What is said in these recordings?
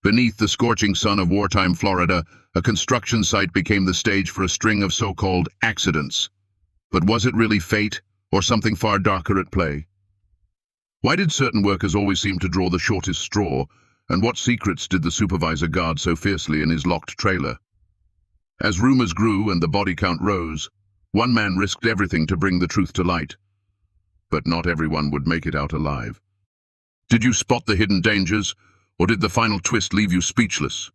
Beneath the scorching sun of wartime Florida, a construction site became the stage for a string of so-called accidents. But was it really fate, or something far darker at play? Why did certain workers always seem to draw the shortest straw, and what secrets did the supervisor guard so fiercely in his locked trailer? As rumors grew and the body count rose, one man risked everything to bring the truth to light. But not everyone would make it out alive. Did you spot the hidden dangers, or did the final twist leave you speechless?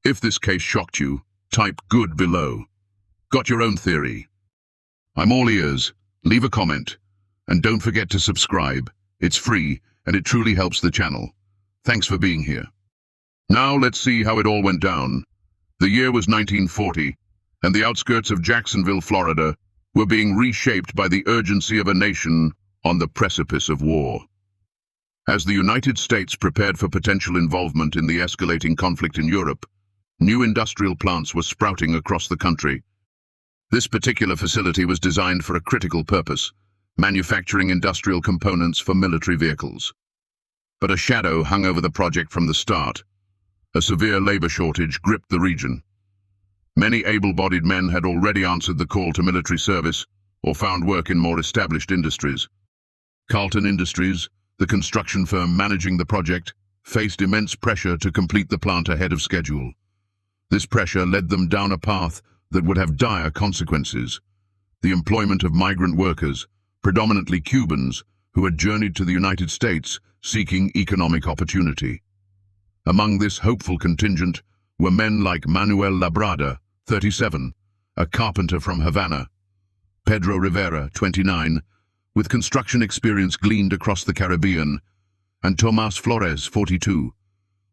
If this case shocked you, type good below. Got your own theory? I'm all ears. Leave a comment. And don't forget to subscribe. It's free, and it truly helps the channel. Thanks for being here. Now let's see how it all went down. The year was 1940, and the outskirts of Jacksonville, Florida, were being reshaped by the urgency of a nation on the precipice of war. As the United States prepared for potential involvement in the escalating conflict in Europe, new industrial plants were sprouting across the country. This particular facility was designed for a critical purpose, manufacturing industrial components for military vehicles. But a shadow hung over the project from the start. A severe labor shortage gripped the region. Many able-bodied men had already answered the call to military service or found work in more established industries. Carlton Industries, the construction firm managing the project, faced immense pressure to complete the plant ahead of schedule. This pressure led them down a path that would have dire consequences: the employment of migrant workers, predominantly Cubans, who had journeyed to the United States seeking economic opportunity. Among this hopeful contingent were men like Manuel Labrada, 37, a carpenter from Havana; Pedro Rivera, 29, with construction experience gleaned across the Caribbean; and Tomas Flores, 42,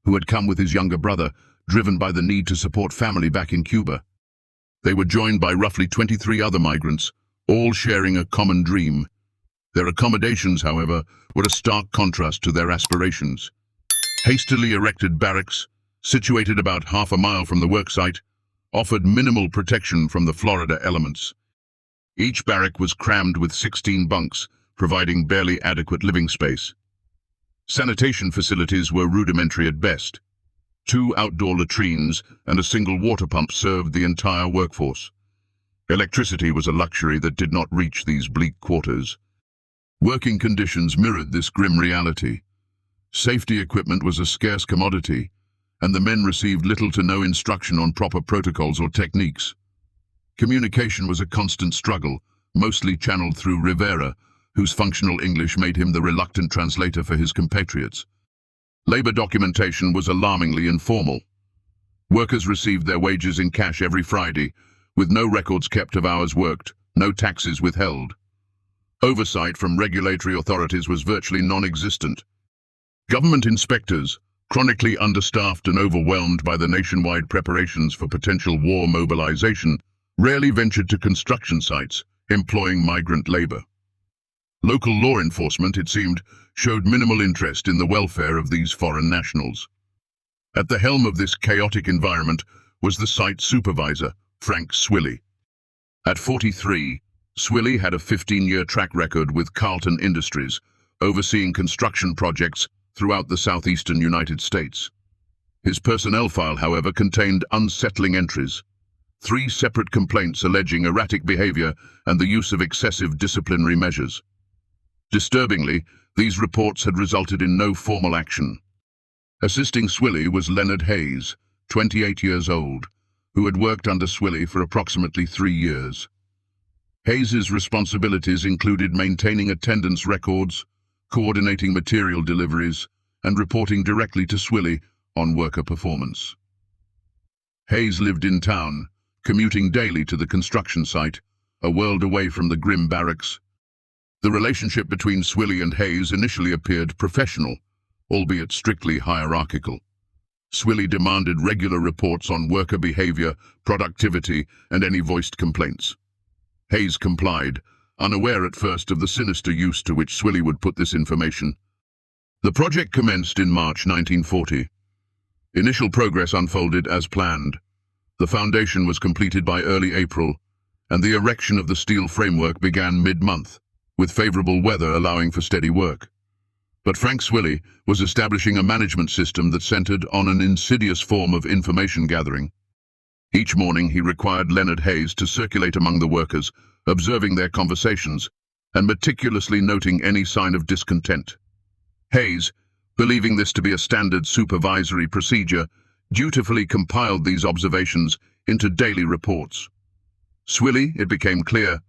who had come with his younger brother, driven by the need to support family back in Cuba. They were joined by roughly 23 other migrants, all sharing a common dream. Their accommodations, however, were a stark contrast to their aspirations. Hastily erected barracks, situated about half a mile from the worksite, offered minimal protection from the Florida elements. Each barrack was crammed with 16 bunks, providing barely adequate living space. Sanitation facilities were rudimentary at best. 2 outdoor latrines and a single water pump served the entire workforce. Electricity was a luxury that did not reach these bleak quarters. Working conditions mirrored this grim reality. Safety equipment was a scarce commodity, and the men received little to no instruction on proper protocols or techniques. Communication was a constant struggle, mostly channeled through Rivera, whose functional English made him the reluctant translator for his compatriots. Labor documentation was alarmingly informal. Workers received their wages in cash every Friday, with no records kept of hours worked, no taxes withheld. Oversight from regulatory authorities was virtually non-existent. Government inspectors, chronically understaffed and overwhelmed by the nationwide preparations for potential war mobilization, rarely ventured to construction sites, employing migrant labor. Local law enforcement, it seemed, showed minimal interest in the welfare of these foreign nationals. At the helm of this chaotic environment was the site supervisor, Frank Swilly. At 43, Swilly had a 15-year track record with Carlton Industries, overseeing construction projects throughout the southeastern United States. His personnel file, however, contained unsettling entries: 3 separate complaints alleging erratic behavior and the use of excessive disciplinary measures. Disturbingly, these reports had resulted in no formal action. Assisting Swilly was Leonard Hayes, 28 years old, who had worked under Swilly for approximately 3 years. Hayes's responsibilities included maintaining attendance records, coordinating material deliveries, and reporting directly to Swilly on worker performance. Hayes lived in town, commuting daily to the construction site, a world away from the grim barracks. The relationship between Swilly and Hayes initially appeared professional, albeit strictly hierarchical. Swilly demanded regular reports on worker behavior, productivity, and any voiced complaints. Hayes complied, unaware at first of the sinister use to which Swilly would put this information. The project commenced in March 1940. Initial progress unfolded as planned. The foundation was completed by early April, and the erection of the steel framework began mid-month, with favorable weather allowing for steady work. But Frank Swilly was establishing a management system that centered on an insidious form of information gathering. Each morning he required Leonard Hayes to circulate among the workers, observing their conversations and meticulously noting any sign of discontent. Hayes, believing this to be a standard supervisory procedure, dutifully compiled these observations into daily reports. Swilly, it became clear,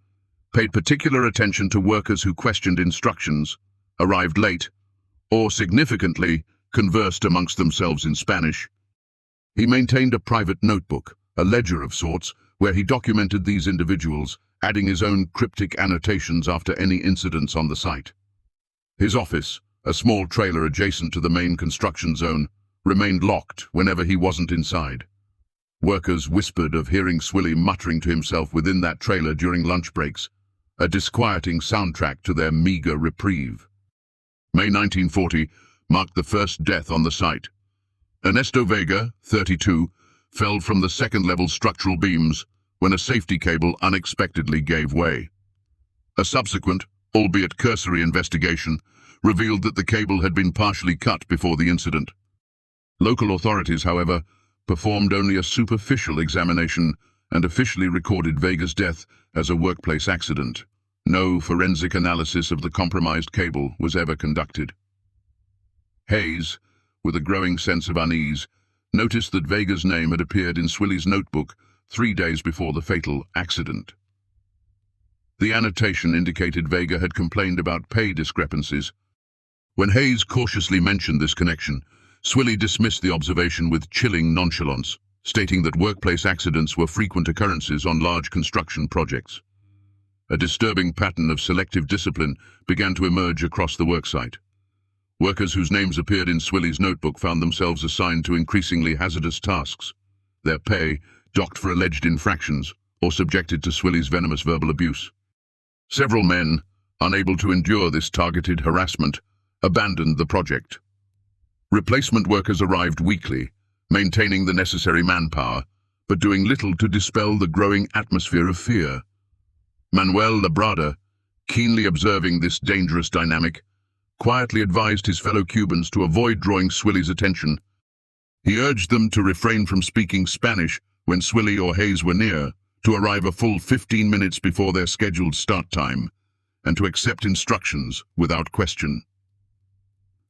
paid particular attention to workers who questioned instructions, arrived late, or significantly conversed amongst themselves in Spanish. He maintained a private notebook, a ledger of sorts, where he documented these individuals, adding his own cryptic annotations after any incidents on the site. His office, a small trailer adjacent to the main construction zone, remained locked whenever he wasn't inside. Workers whispered of hearing Swilly muttering to himself within that trailer during lunch breaks, a disquieting soundtrack to their meager reprieve. May 1940 marked the first death on the site. Ernesto Vega, 32, fell from the second-level structural beams when a safety cable unexpectedly gave way. A subsequent, albeit cursory investigation, revealed that the cable had been partially cut before the incident. Local authorities, however, performed only a superficial examination and officially recorded Vega's death as a workplace accident. No forensic analysis of the compromised cable was ever conducted. Hayes, with a growing sense of unease, noticed that Vega's name had appeared in Swilly's notebook 3 days before the fatal accident. The annotation indicated Vega had complained about pay discrepancies. When Hayes cautiously mentioned this connection, Swilly dismissed the observation with chilling nonchalance, stating that workplace accidents were frequent occurrences on large construction projects. A disturbing pattern of selective discipline began to emerge across the worksite. Workers whose names appeared in Swilly's notebook found themselves assigned to increasingly hazardous tasks, their pay docked for alleged infractions or subjected to Swilly's venomous verbal abuse. Several men, unable to endure this targeted harassment, abandoned the project. Replacement workers arrived weekly, maintaining the necessary manpower, but doing little to dispel the growing atmosphere of fear. Manuel Labrada, keenly observing this dangerous dynamic, quietly advised his fellow Cubans to avoid drawing Swilly's attention. He urged them to refrain from speaking Spanish when Swilly or Hayes were near, to arrive a full 15 minutes before their scheduled start time, and to accept instructions without question.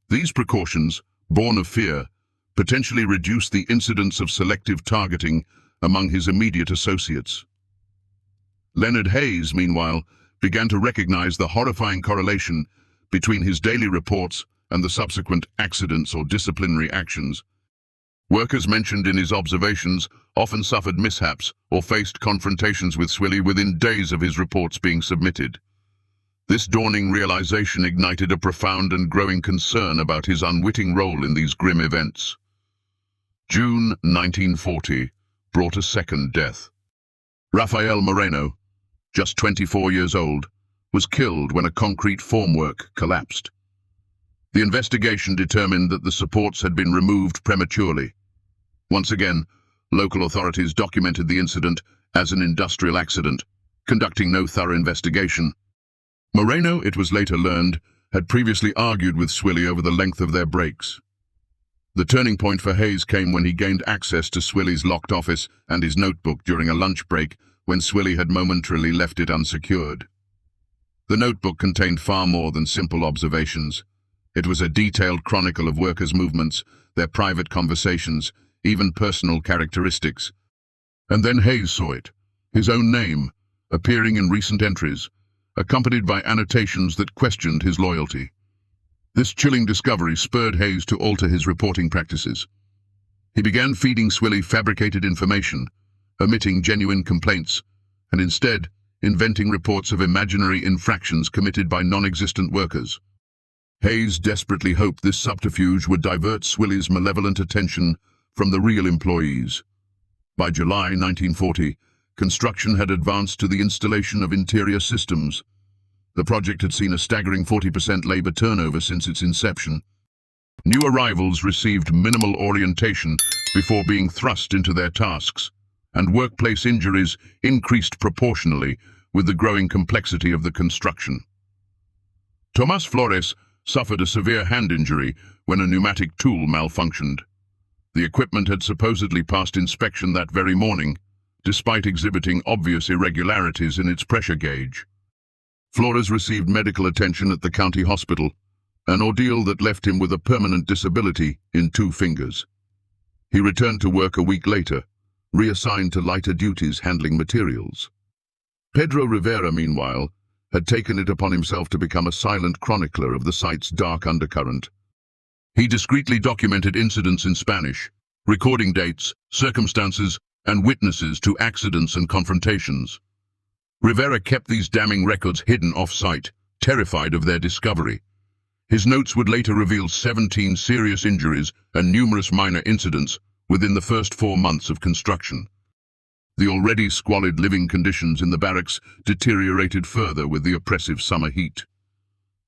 These precautions, born of fear, potentially reduced the incidence of selective targeting among his immediate associates. Leonard Hayes, meanwhile, began to recognize the horrifying correlation between his daily reports and the subsequent accidents or disciplinary actions. Workers mentioned in his observations often suffered mishaps or faced confrontations with Swilly within days of his reports being submitted. This dawning realization ignited a profound and growing concern about his unwitting role in these grim events. June 1940 brought a second death. Rafael Moreno, just 24 years old, was killed when a concrete formwork collapsed. The investigation determined that the supports had been removed prematurely. Once again, local authorities documented the incident as an industrial accident, conducting no thorough investigation. Moreno, it was later learned, had previously argued with Swilly over the length of their breaks. The turning point for Hayes came when he gained access to Swilly's locked office and his notebook during a lunch break when Swilly had momentarily left it unsecured. The notebook contained far more than simple observations. It was a detailed chronicle of workers' movements, their private conversations, even personal characteristics. And then Hayes saw it, his own name, appearing in recent entries, accompanied by annotations that questioned his loyalty. This chilling discovery spurred Hayes to alter his reporting practices. He began feeding Swilly fabricated information, omitting genuine complaints, and instead inventing reports of imaginary infractions committed by non-existent workers. Hayes desperately hoped this subterfuge would divert Swilly's malevolent attention from the real employees. By July 1940, construction had advanced to the installation of interior systems. The project had seen a staggering 40% labor turnover since its inception. New arrivals received minimal orientation before being thrust into their tasks, and workplace injuries increased proportionally with the growing complexity of the construction. Tomás Flores, suffered a severe hand injury when a pneumatic tool malfunctioned. The equipment had supposedly passed inspection that very morning, despite exhibiting obvious irregularities in its pressure gauge. Flores received medical attention at the county hospital, an ordeal that left him with a permanent disability in 2 fingers. He returned to work a week later, reassigned to lighter duties handling materials. Pedro Rivera, meanwhile, had taken it upon himself to become a silent chronicler of the site's dark undercurrent. He discreetly documented incidents in Spanish, recording dates, circumstances, and witnesses to accidents and confrontations. Rivera kept these damning records hidden off-site, terrified of their discovery. His notes would later reveal 17 serious injuries and numerous minor incidents within the first 4 months of construction. The already squalid living conditions in the barracks deteriorated further with the oppressive summer heat.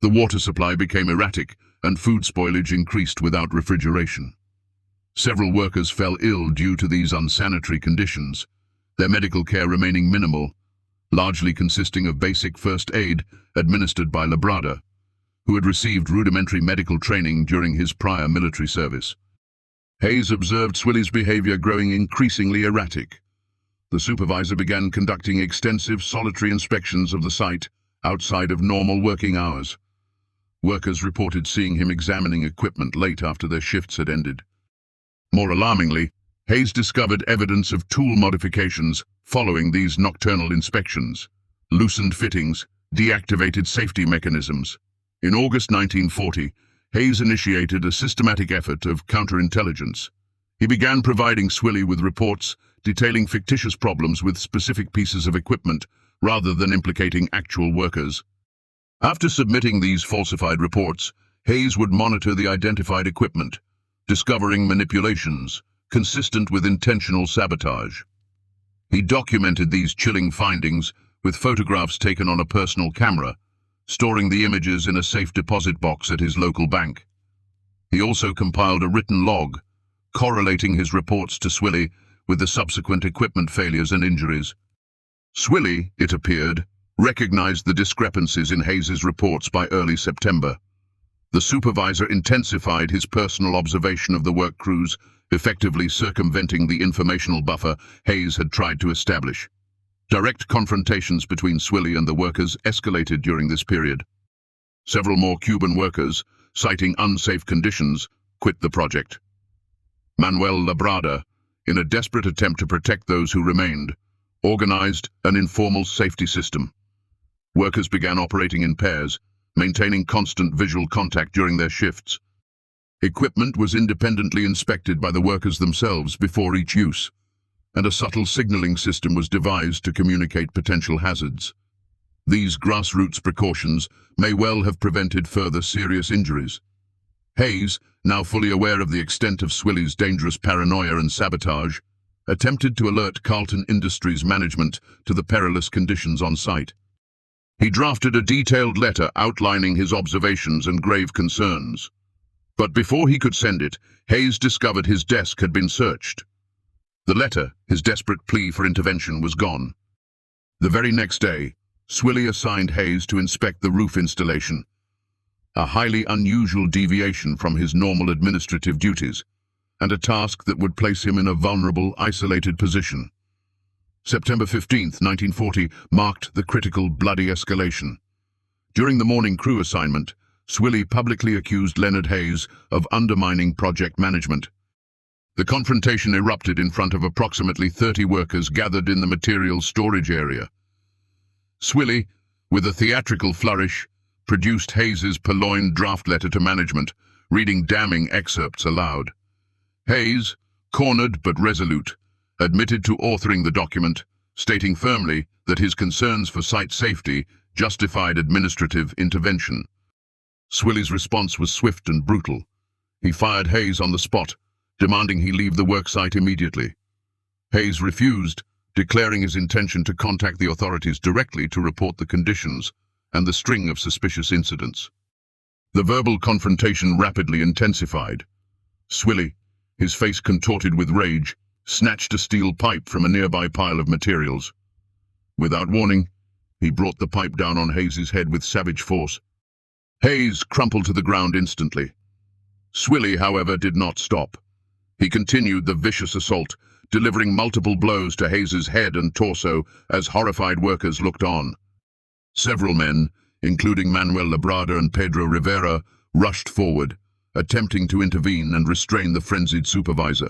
The water supply became erratic, and food spoilage increased without refrigeration. Several workers fell ill due to these unsanitary conditions, their medical care remaining minimal, largely consisting of basic first aid administered by Labrada, who had received rudimentary medical training during his prior military service. Hayes observed Swilly's behavior growing increasingly erratic. The supervisor began conducting extensive solitary inspections of the site outside of normal working hours. Workers reported seeing him examining equipment late after their shifts had ended. More alarmingly, Hayes discovered evidence of tool modifications following these nocturnal inspections: loosened fittings, deactivated safety mechanisms. In August 1940, Hayes initiated a systematic effort of counterintelligence. He began providing Swilly with reports detailing fictitious problems with specific pieces of equipment rather than implicating actual workers. After submitting these falsified reports, Hayes would monitor the identified equipment, discovering manipulations consistent with intentional sabotage. He documented these chilling findings with photographs taken on a personal camera, storing the images in a safe deposit box at his local bank. He also compiled a written log, correlating his reports to Swilly with the subsequent equipment failures and injuries. Swilly, it appeared, recognized the discrepancies in Hayes's reports by early September. The supervisor intensified his personal observation of the work crews, effectively circumventing the informational buffer Hayes had tried to establish. Direct confrontations between Swilly and the workers escalated during this period. Several more Cuban workers, citing unsafe conditions, quit the project. Manuel Labrada, in a desperate attempt to protect those who remained, organized an informal safety system. Workers began operating in pairs, maintaining constant visual contact during their shifts. Equipment was independently inspected by the workers themselves before each use, and a subtle signaling system was devised to communicate potential hazards. These grassroots precautions may well have prevented further serious injuries. Hayes, now fully aware of the extent of Swilly's dangerous paranoia and sabotage, attempted to alert Carlton Industries management to the perilous conditions on site. He drafted a detailed letter outlining his observations and grave concerns. But before he could send it, Hayes discovered his desk had been searched. The letter, his desperate plea for intervention, was gone. The very next day, Swilly assigned Hayes to inspect the roof installation, a highly unusual deviation from his normal administrative duties, and a task that would place him in a vulnerable, isolated position. September 15, 1940, marked the critical, bloody escalation. During the morning crew assignment, Swilly publicly accused Leonard Hayes of undermining project management. The confrontation erupted in front of approximately 30 workers gathered in the materials storage area. Swilly, with a theatrical flourish, produced Hayes's purloined draft letter to management, reading damning excerpts aloud. Hayes, cornered but resolute, admitted to authoring the document, stating firmly that his concerns for site safety justified administrative intervention. Swilly's response was swift and brutal. He fired Hayes on the spot, demanding he leave the worksite immediately. Hayes refused, declaring his intention to contact the authorities directly to report the conditions and the string of suspicious incidents. The verbal confrontation rapidly intensified. Swilly, his face contorted with rage, snatched a steel pipe from a nearby pile of materials. Without warning, he brought the pipe down on Hayes's head with savage force. Hayes crumpled to the ground instantly. Swilly, however, did not stop. He continued the vicious assault, delivering multiple blows to Hayes's head and torso as horrified workers looked on. Several men, including Manuel Labrada and Pedro Rivera, rushed forward, attempting to intervene and restrain the frenzied supervisor.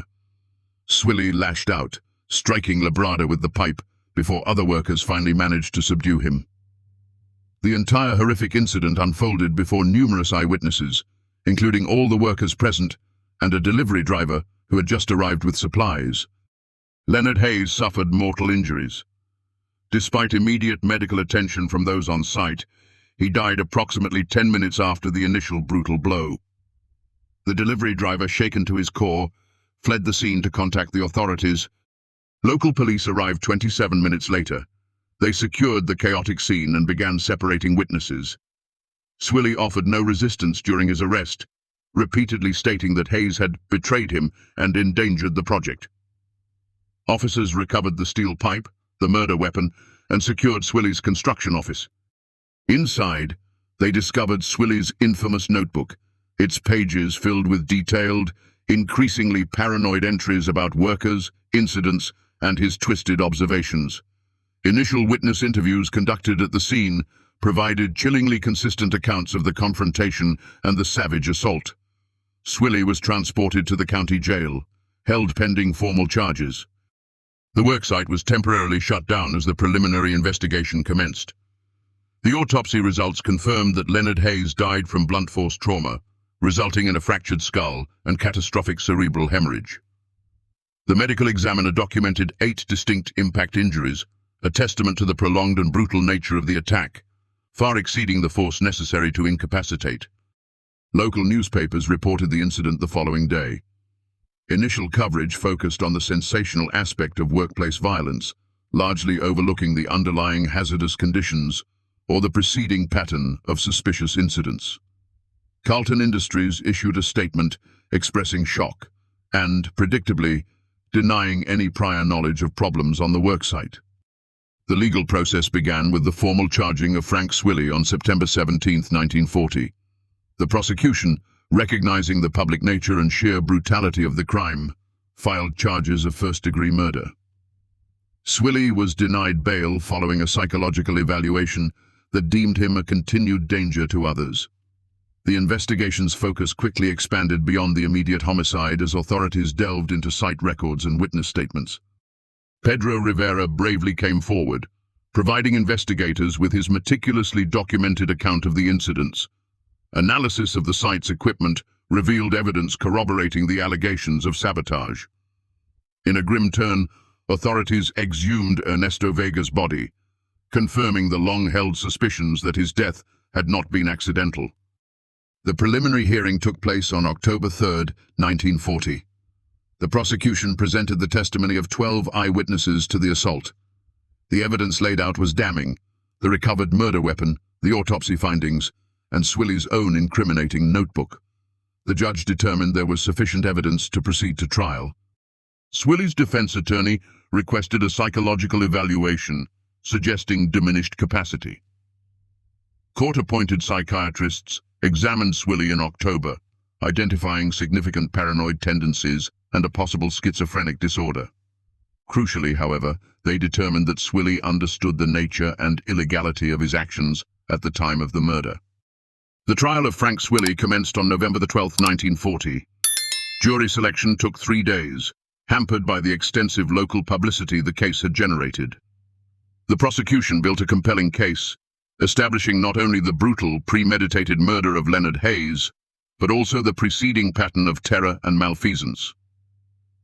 Swilly lashed out, striking Labrada with the pipe, before other workers finally managed to subdue him. The entire horrific incident unfolded before numerous eyewitnesses, including all the workers present and a delivery driver who had just arrived with supplies. Leonard Hayes suffered mortal injuries. Despite immediate medical attention from those on site, he died approximately 10 minutes after the initial brutal blow. The delivery driver, shaken to his core, fled the scene to contact the authorities. Local police arrived 27 minutes later. They secured the chaotic scene and began separating witnesses. Swilly offered no resistance during his arrest, repeatedly stating that Hayes had betrayed him and endangered the project. Officers recovered the steel pipe, the murder weapon, and secured Swilly's construction office. Inside, they discovered Swilly's infamous notebook, its pages filled with detailed, increasingly paranoid entries about workers, incidents, and his twisted observations. Initial witness interviews conducted at the scene provided chillingly consistent accounts of the confrontation and the savage assault. Swilly was transported to the county jail, held pending formal charges. The worksite was temporarily shut down as the preliminary investigation commenced. The autopsy results confirmed that Leonard Hayes died from blunt force trauma, resulting in a fractured skull and catastrophic cerebral hemorrhage. The medical examiner documented 8 distinct impact injuries, a testament to the prolonged and brutal nature of the attack, far exceeding the force necessary to incapacitate. Local newspapers reported the incident the following day. Initial coverage focused on the sensational aspect of workplace violence, largely overlooking the underlying hazardous conditions or the preceding pattern of suspicious incidents. Carlton Industries issued a statement expressing shock and, predictably, denying any prior knowledge of problems on the worksite. The legal process began with the formal charging of Frank Swilly on September 17, 1940. The prosecution, recognizing the public nature and sheer brutality of the crime, filed charges of first-degree murder. Swilly was denied bail following a psychological evaluation that deemed him a continued danger to others. The investigation's focus quickly expanded beyond the immediate homicide as authorities delved into site records and witness statements. Pedro Rivera bravely came forward, providing investigators with his meticulously documented account of the incidents. Analysis of the site's equipment revealed evidence corroborating the allegations of sabotage. In a grim turn, authorities exhumed Ernesto Vega's body, confirming the long-held suspicions that his death had not been accidental. The preliminary hearing took place on October 3, 1940. The prosecution presented the testimony of 12 eyewitnesses to the assault. The evidence laid out was damning: the recovered murder weapon, the autopsy findings, and Swilly's own incriminating notebook. The judge determined there was sufficient evidence to proceed to trial. Swilly's defense attorney requested a psychological evaluation, suggesting diminished capacity. Court-appointed psychiatrists examined Swilly in October, identifying significant paranoid tendencies and a possible schizophrenic disorder. Crucially, however, they determined that Swilly understood the nature and illegality of his actions at the time of the murder. The trial of Frank Swilly commenced on November 12, 1940. Jury selection took 3 days, hampered by the extensive local publicity the case had generated. The prosecution built a compelling case, establishing not only the brutal, premeditated murder of Leonard Hayes, but also the preceding pattern of terror and malfeasance.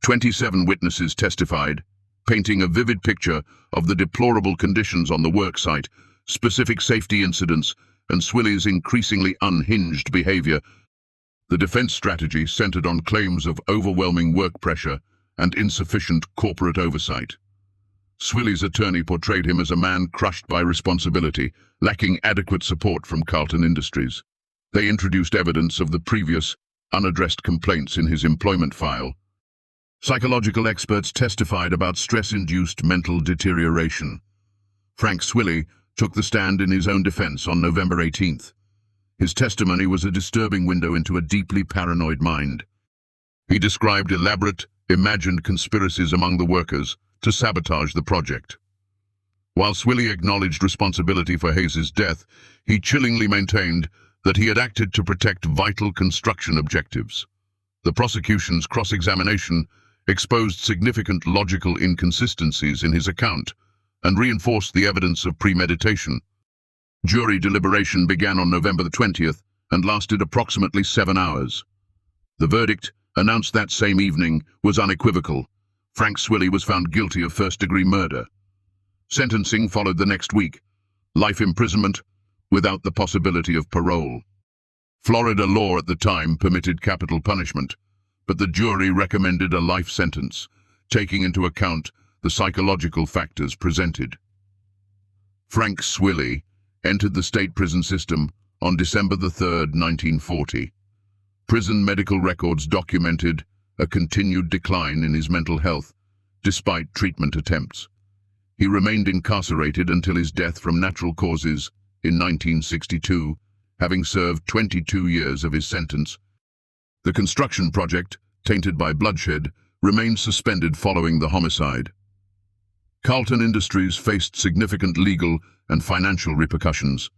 27 witnesses testified, painting a vivid picture of the deplorable conditions on the worksite, specific safety incidents, and Swilly's increasingly unhinged behavior. The defense strategy centered on claims of overwhelming work pressure and insufficient corporate oversight. Swilly's attorney portrayed him as a man crushed by responsibility, lacking adequate support from Carlton Industries. They introduced evidence of the previous, unaddressed complaints in his employment file. Psychological experts testified about stress-induced mental deterioration. Frank Swilly took the stand in his own defense on November 18th. His testimony was a disturbing window into a deeply paranoid mind. He described elaborate, imagined conspiracies among the workers to sabotage the project. While Swilly acknowledged responsibility for Hayes's death, he chillingly maintained that he had acted to protect vital construction objectives. The prosecution's cross-examination exposed significant logical inconsistencies in his account and reinforced the evidence of premeditation. Jury deliberation began on November the 20th and lasted approximately 7 hours. The verdict, announced that same evening, was unequivocal. Frank Swilly was found guilty of first-degree murder. Sentencing followed the next week, life imprisonment without the possibility of parole. Florida law at the time permitted capital punishment, but the jury recommended a life sentence, taking into account the psychological factors presented. Frank Swilly entered the state prison system on December the 3rd, 1940. Prison medical records documented a continued decline in his mental health, despite treatment attempts. He remained incarcerated until his death from natural causes in 1962, having served 22 years of his sentence. The construction project, tainted by bloodshed, remained suspended following the homicide. Carlton Industries faced significant legal and financial repercussions.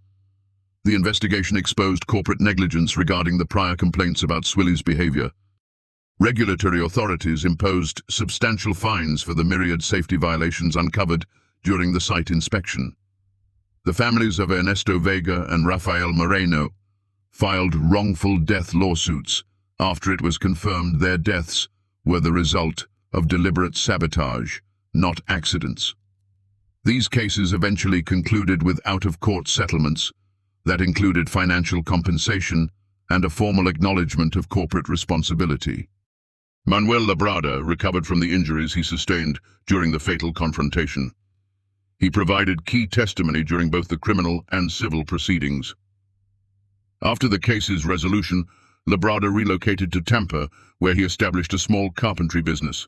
The investigation exposed corporate negligence regarding the prior complaints about Swilly's behavior. Regulatory authorities imposed substantial fines for the myriad safety violations uncovered during the site inspection. The families of Ernesto Vega and Rafael Moreno filed wrongful death lawsuits after it was confirmed their deaths were the result of deliberate sabotage, not accidents. These cases eventually concluded with out-of-court settlements that included financial compensation and a formal acknowledgement of corporate responsibility. Manuel Labrada recovered from the injuries he sustained during the fatal confrontation. He provided key testimony during both the criminal and civil proceedings. After the case's resolution, Labrada relocated to Tampa, where he established a small carpentry business.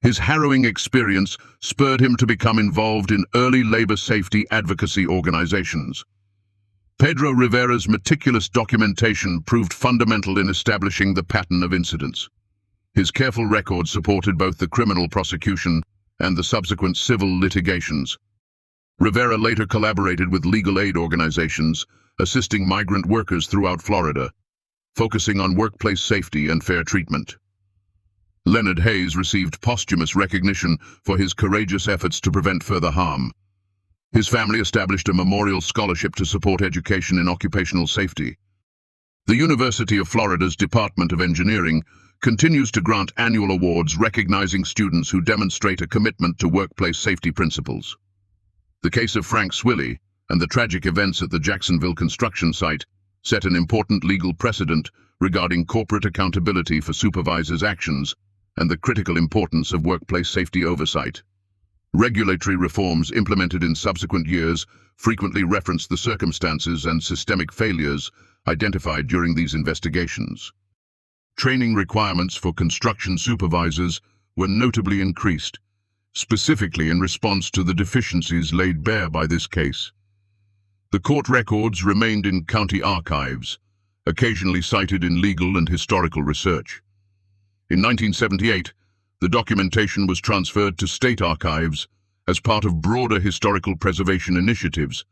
His harrowing experience spurred him to become involved in early labor safety advocacy organizations. Pedro Rivera's meticulous documentation proved fundamental in establishing the pattern of incidents. His careful record supported both the criminal prosecution and the subsequent civil litigations. Rivera later collaborated with legal aid organizations, assisting migrant workers throughout Florida, focusing on workplace safety and fair treatment. Leonard Hayes received posthumous recognition for his courageous efforts to prevent further harm. His family established a memorial scholarship to support education in occupational safety. The University of Florida's Department of Engineering continues to grant annual awards recognizing students who demonstrate a commitment to workplace safety principles. The case of Frank Swilly and the tragic events at the Jacksonville construction site set an important legal precedent regarding corporate accountability for supervisors' actions and the critical importance of workplace safety oversight. Regulatory reforms implemented in subsequent years frequently reference the circumstances and systemic failures identified during these investigations. Training requirements for construction supervisors were notably increased, specifically in response to the deficiencies laid bare by this case. The court records remained in county archives, occasionally cited in legal and historical research. In 1978, the documentation was transferred to state archives as part of broader historical preservation initiatives.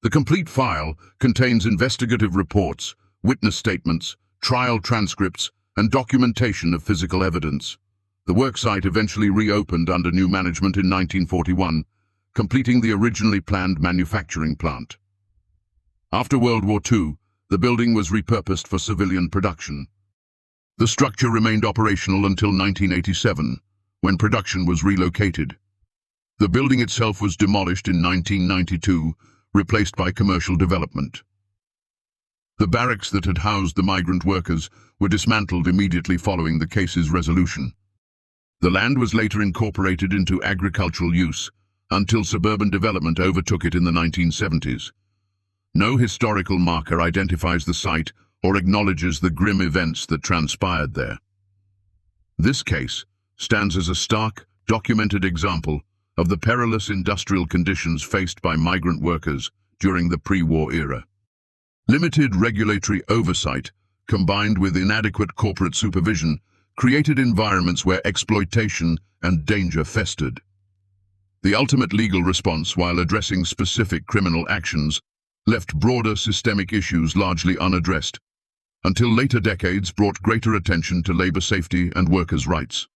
The complete file contains investigative reports, witness statements, trial transcripts, and documentation of physical evidence. The worksite eventually reopened under new management in 1941, completing the originally planned manufacturing plant. After World War II, the building was repurposed for civilian production. The structure remained operational until 1987, when production was relocated. The building itself was demolished in 1992, replaced by commercial development. The barracks that had housed the migrant workers were dismantled immediately following the case's resolution. The land was later incorporated into agricultural use, until suburban development overtook it in the 1970s. No historical marker identifies the site or acknowledges the grim events that transpired there. This case stands as a stark, documented example of the perilous industrial conditions faced by migrant workers during the pre-war era. Limited regulatory oversight, combined with inadequate corporate supervision, created environments where exploitation and danger festered. The ultimate legal response, while addressing specific criminal actions, left broader systemic issues largely unaddressed, until later decades brought greater attention to labor safety and workers' rights.